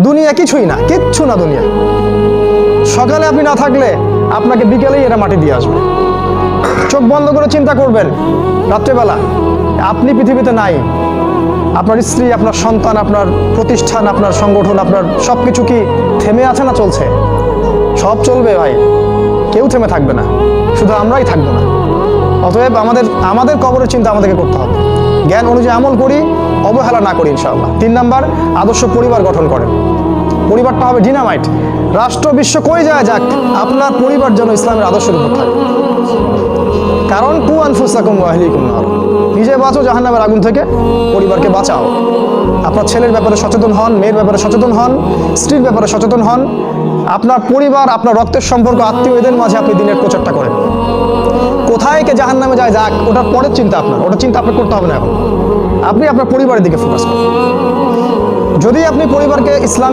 দুনিয়া কিছুই না, কিচ্ছু না দুনিয়া। সকালে আপনি না থাকলে আপনাকে বিকেলেই এরা মাটি দিয়ে আসবে। চোখ বন্ধ করে চিন্তা করবেন রাত্রেবেলা আপনি পৃথিবীতে নাই, আপনার স্ত্রী, আপনার সন্তান, আপনার প্রতিষ্ঠান, আপনার সংগঠন, আপনার সব কিছু কি থেমে আছে না চলছে? সব চলবে ভাই, কেউ থেমে থাকবে না, শুধু আমরাই থাকবো না। অতএব আমাদের কবরের চিন্তা আমাদেরকে করতে হবে। জ্ঞান অনুযায়ী আমল করি, অবহেলা না করি ইনশাআল্লাহ। 3 নাম্বার, আদর্শ পরিবার গঠন করেন। পরিবারটা হবে ডিনামাইট। রাষ্ট্র বিশ্ব কই যায় যাক, আপনার পরিবার যেন ইসলামের আদর্শের উপর থাকে। কারণ কু আনফুসাকুম ওয়া আহলিকুম নার, নিজে বাঁচো জাহান্নামের আগুন থেকে, পরিবারকে বাঁচাও। আপনার ছেলের ব্যাপারে সচেতন হন, মেয়ের ব্যাপারে সচেতন হন, স্ত্রীর ব্যাপারে সচেতন হন। আপনার পরিবার, আপনার রক্তের সম্পর্ক, আত্মীয়দের মাঝে আপনি দিনের প্রচারটা করেন। কোথায় কে জাহান্নামে যায় যাক, ওটার পরের চিন্তা আপনার, ওটা চিন্তা আপনার করতে হবে না। এখন আপনি আপনার পরিবারের দিকে ফোকাস করুন। যদি আপনি পরিবারকে ইসলাম